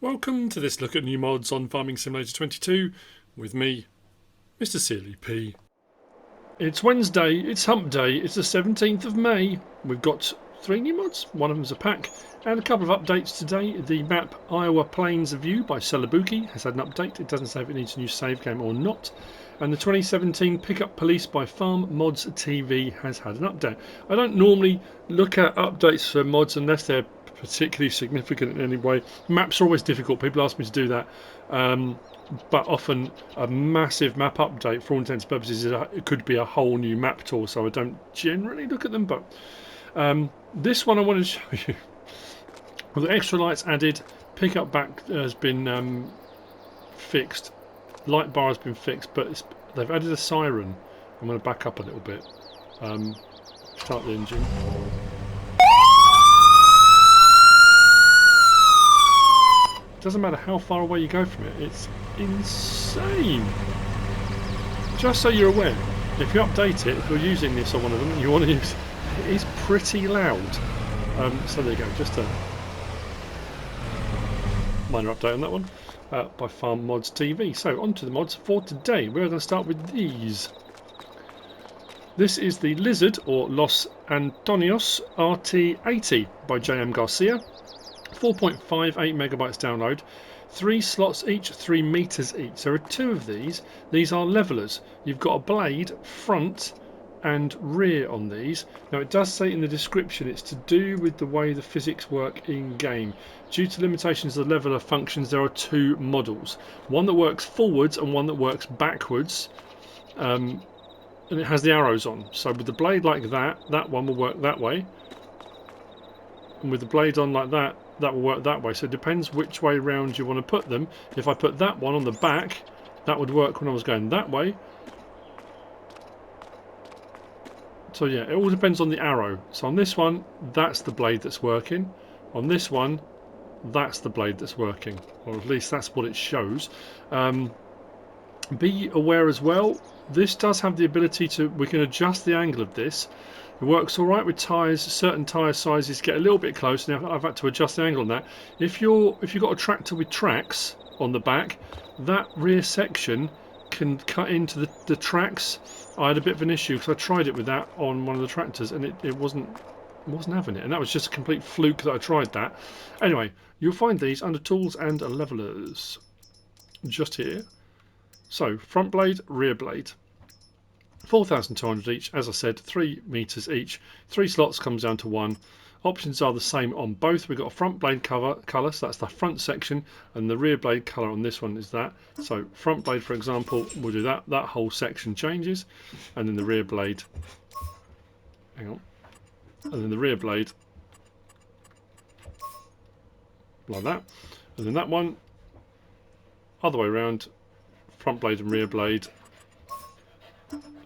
Welcome to this look at new mods on Farming Simulator 22 with me, MrSealyp. It's Wednesday, it's hump day, it's the 17th of May. We've got 3 new mods, one of them's a pack, and a couple of updates today. The map Iowa Plains View by Celabuki has had an update. It doesn't say if it needs a new save game or not. And the 2017 Pickup Police by Farm Mods TV has had an update. I don't normally look at updates for mods unless they're particularly significant in any way. Maps are always difficult. People ask me to do that. But often a massive map update, for all intents and purposes, it could be a whole new map tour, so I don't generally look at them. But this one I want to show you. With the extra lights added, pickup back has been fixed. Light bar has been fixed, but they've added a siren. I'm going to back up a little bit. Start the engine. Doesn't matter how far away you go from it, it's insane. Just so you're aware, if you update it, if you're using this on one of them, you want to use it is pretty loud. So there you go, just a minor update on that one by Farm Mods TV. So on to the mods for today. We're going to start with these. This is the Lizard or Los Antonios RT80 by JmGarcia. 4.58 megabytes download, 3 slots each, 3 meters each. There are 2 of these. These are levelers. You've got a blade front and rear on these. Now it does say in the description it's to do with the way the physics work in game. Due to limitations of the leveler functions, there are 2 models. One that works forwards and one that works backwards. And it has the arrows on. So with the blade like that, that one will work that way. And with the blade on like that, that will work that way. So it depends which way round you want to put them. If I put that one on the back, that would work when I was going that way. So yeah, it all depends on the arrow. So on this one, that's the blade that's working. On this one, that's the blade that's working. Or at least that's what it shows. Be aware as well, this does have the ability to, we can adjust the angle of this. It works alright with tyres. Certain tyre sizes get a little bit close. Now I've had to adjust the angle on that. If you've got a tractor with tracks on the back, that rear section can cut into the tracks. I had a bit of an issue because I tried it with that on one of the tractors and it wasn't having it, and that was just a complete fluke that I tried that. Anyway, you'll find these under tools and levelers just here. So front blade, rear blade. 4,200 each, as I said, 3 meters each. 3 slots comes down to 1. Options are the same on both. We've got a front blade colour, so that's the front section, and the rear blade colour on this one is that. So front blade, for example, we'll do that. That whole section changes, and then the rear blade. Hang on. And then the rear blade, like that. And then that one, other way around, front blade and rear blade.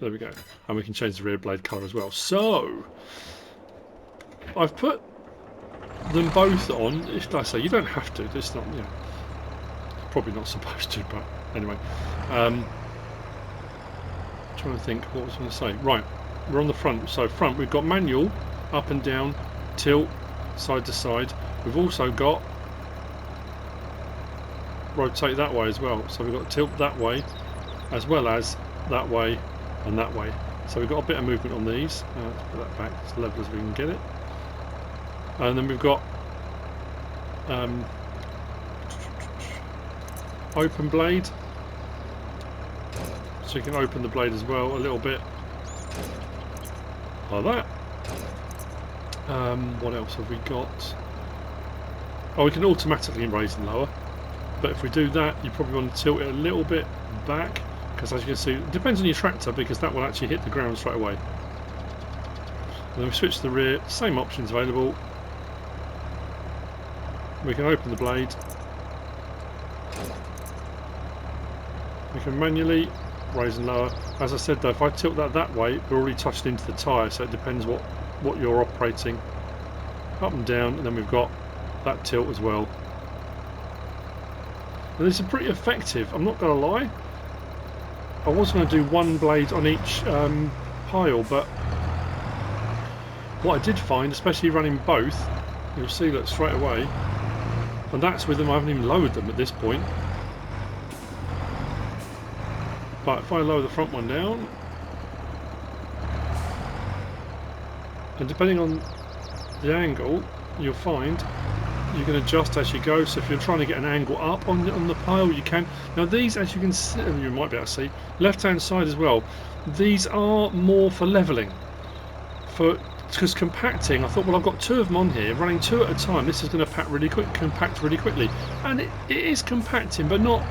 There we go, and we can change the rear blade colour as well. So I've put them both on. Like I say, you don't have to. It's not, you know, probably not supposed to, but anyway. Trying to think what I was going to say. Right, we're on the front. So front, we've got manual, up and down, tilt, side to side. We've also got rotate that way as well. So we've got tilt that way, as well as that way and that way. So we've got a bit of movement on these. Let's put that back as level as we can get it. And then we've got open blade. So you can open the blade as well a little bit. Like that. What else have we got? Oh, we can automatically raise and lower. But if we do that, you probably want to tilt it a little bit back. Because as you can see, it depends on your tractor, because that will actually hit the ground straight away. And then we switch to the rear, same options available. We can open the blade. We can manually raise and lower. As I said though, if I tilt that way, we're already touched into the tyre, so it depends what you're operating. Up and down, and then we've got that tilt as well. And this is pretty effective, I'm not going to lie. I was going to do one blade on each pile, but what I did find, especially running both, you'll see that straight away And that's with them. I haven't even lowered them at this point. But if I lower the front one down, and depending on the angle, you'll find you can adjust as you go. So if you're trying to get an angle up on the pile, you can. Now these, as you can see, you might be able to see, left hand side as well, these are more for levelling. Because compacting, I thought, well, I've got two of them on here, running two at a time, this is going to compact really quickly. And it is compacting, but not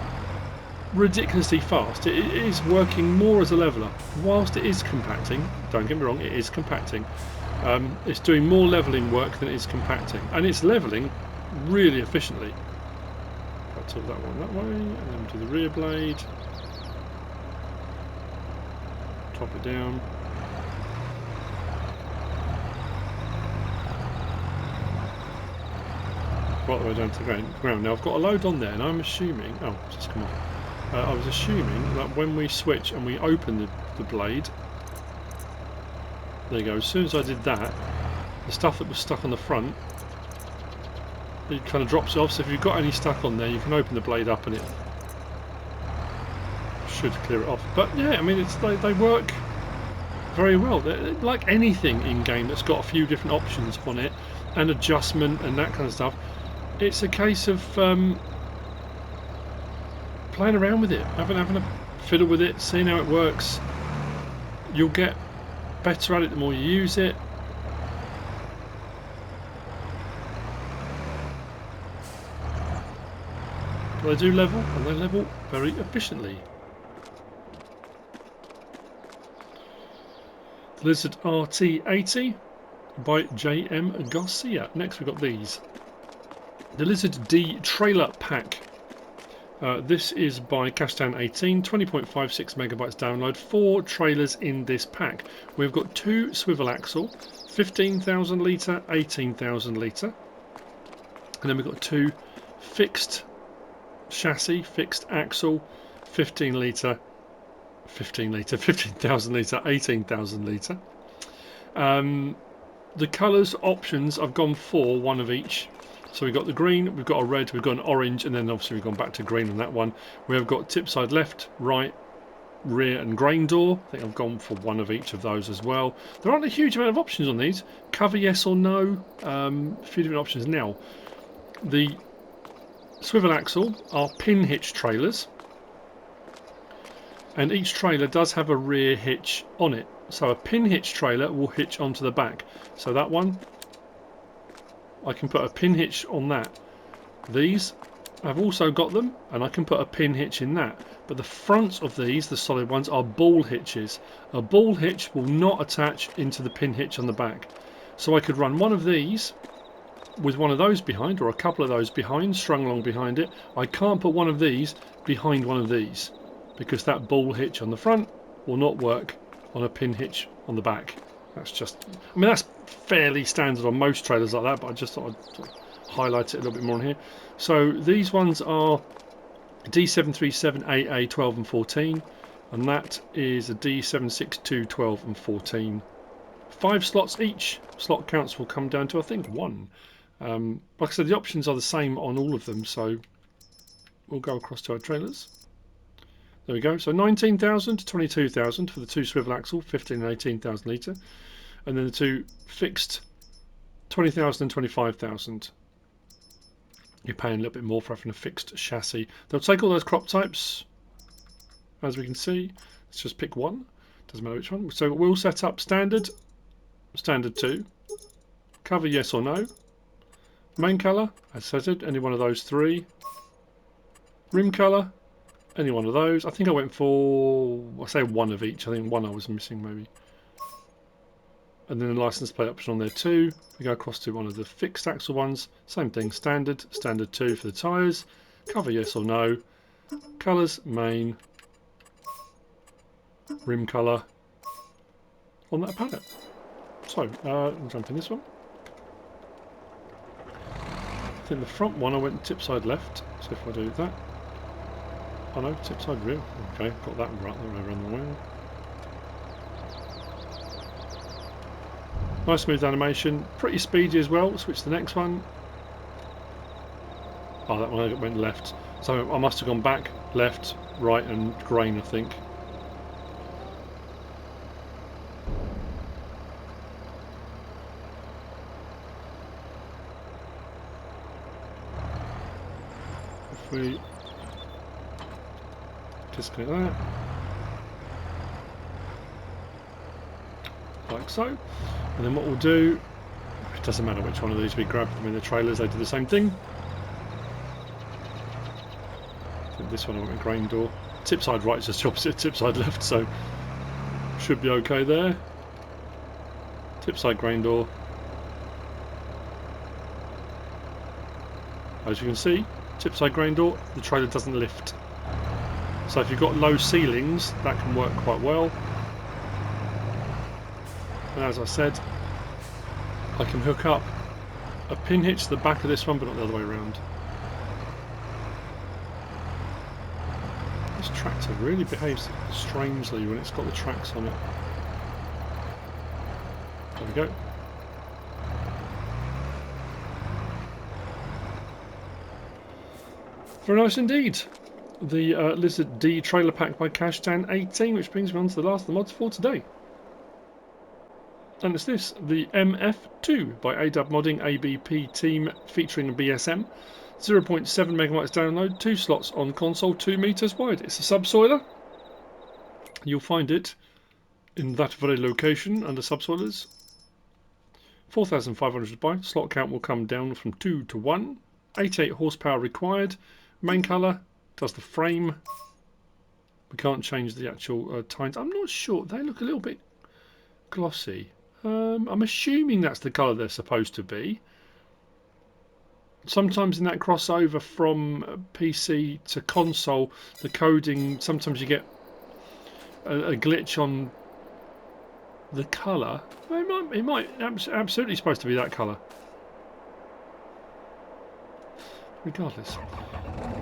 ridiculously fast. It is working more as a leveller. Whilst it is compacting, don't get me wrong, it is compacting. It's doing more levelling work than it is compacting, and it's levelling really efficiently. I'll tilt that one that way, and then do the rear blade, top it down. Right the way down to the ground. Now I've got a load on there, and I'm assuming. Oh, it's just come off. I was assuming that when we switch and we open the blade, there you go. As soon as I did that, the stuff that was stuck on the front, it kind of drops it off. So if you've got any stuck on there, you can open the blade up and it should clear it off. But yeah, I mean, they work very well. They're like anything in game that's got a few different options on it and adjustment and that kind of stuff. It's a case of playing around with it, having a fiddle with it, seeing how it works. You'll get better at it the more you use it. They do level, and they level very efficiently. The Lizard RT80 by JmGarcia. Next we've got these. The Lizard D Trailer Pack. This is by Castan18, 20.56 megabytes download, 4 trailers in this pack. We've got 2 swivel axle, 15,000 litre, 18,000 litre, and then we've got 2 fixed chassis, fixed axle, 15,000 litre, 18,000 litre. The colours options I've gone for one of each. So we've got the green, we've got a red, we've got an orange, and then obviously we've gone back to green on that one. We have got tip side left, right, rear and grain door. I think I've gone for one of each of those as well. There aren't a huge amount of options on these. Cover yes or no, a few different options. Now, the swivel axle are pin hitch trailers, and each trailer does have a rear hitch on it. So a pin hitch trailer will hitch onto the back. So that one, I can put a pin hitch on that. These, I've also got them, and I can put a pin hitch in that. But the fronts of these, the solid ones, are ball hitches. A ball hitch will not attach into the pin hitch on the back. So I could run one of these with one of those behind, or a couple of those behind, strung along behind it. I can't put one of these behind one of these, because that ball hitch on the front will not work on a pin hitch on the back. That's just, I mean, that's fairly standard on most trailers like that, but I just thought I'd sort of highlight it a little bit more on here. So these ones are D737AA 12 and 14, and that is a D762 12 and 14. 5 slots each. Slot counts will come down to, I think, 1. Like I said, the options are the same on all of them, so we'll go across to our trailers. There we go. So 19,000 to 22,000 for the 2 swivel axle, 15 and 18,000 litre, and then the 2 fixed, 20,000 and 25,000. You're paying a little bit more for having a fixed chassis. They'll take all those crop types, as we can see. Let's just pick one. Doesn't matter which one. So we'll set up standard, standard 2, cover yes or no, main colour, as said, any one of those 3, rim colour, any one of those. I think I went for, I say one of each. I think one I was missing maybe. And then the license plate option on there too. We go across to one of the fixed axle ones. Same thing, standard, standard 2 for the tyres. Cover yes or no. Colours, main, rim colour on that palette. So, I'll jump in this one. I think the front one I went tip side left. So if I do that. Oh no, tip side rear. Okay, got that right around the wheel. Nice smooth animation, pretty speedy as well. Switch to the next one. Oh, that one went left. So I must have gone back, left, right and grain, I think. If we disconnect that, like so, and then what we'll do, it doesn't matter which one of these we grab. I mean, the trailers, they do the same thing. I think this one I want a grain door. Tip side right is just the opposite, tip side left, so should be okay there. Tip side grain door. As you can see, tip side grain door, the trailer doesn't lift. So if you've got low ceilings, that can work quite well. And as I said, I can hook up a pin hitch to the back of this one, but not the other way around. This tractor really behaves strangely when it's got the tracks on it. There we go. Very nice indeed. The Lizard D trailer pack by Cashtan18, which brings me on to the last of the mods for today. And it's this, the MF2 by Adub Modding ABP team featuring a BSM. 0.7 megabytes download, 2 slots on console, 2 meters wide. It's a subsoiler. You'll find it in that very location under subsoilers. 4,500 to buy. Slot count will come down from 2 to 1. 88 horsepower required. Main colour does the frame. We can't change the actual tines. I'm not sure. They look a little bit glossy. I'm assuming that's the colour they're supposed to be. Sometimes in that crossover from PC to console, the coding, sometimes you get a glitch on the colour. It might absolutely supposed to be that colour. Regardless.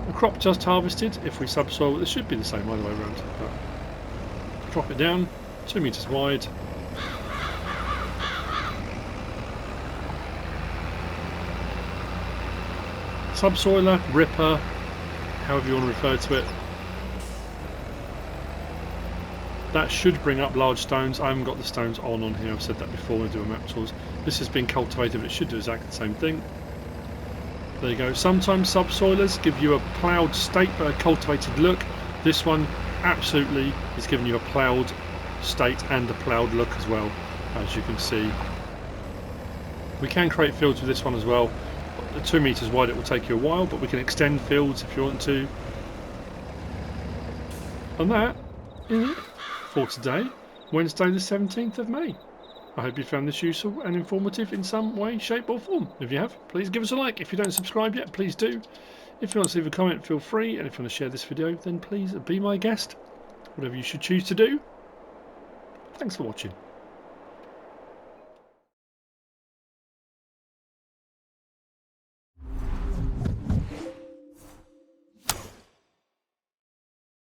The crop just harvested. If we subsoil, it should be the same either way around. But drop it down, 2 meters wide. Subsoiler, ripper, however you want to refer to it. That should bring up large stones. I haven't got the stones on here. I've said that before when I do a map tours. This has been cultivated, but it should do exactly the same thing. There you go. Sometimes subsoilers give you a ploughed state but a cultivated look. This one absolutely is giving you a ploughed state and a ploughed look as well, as you can see. We can create fields with this one as well. At 2 meters wide it will take you a while, but we can extend fields if you want to. And that is it for today, Wednesday the 17th of May. I hope you found this useful and informative in some way, shape or form. If you have, please give us a like. If you don't subscribe yet, please do. If you want to leave a comment, feel free. And if you want to share this video, then please be my guest. Whatever you should choose to do. Thanks for watching.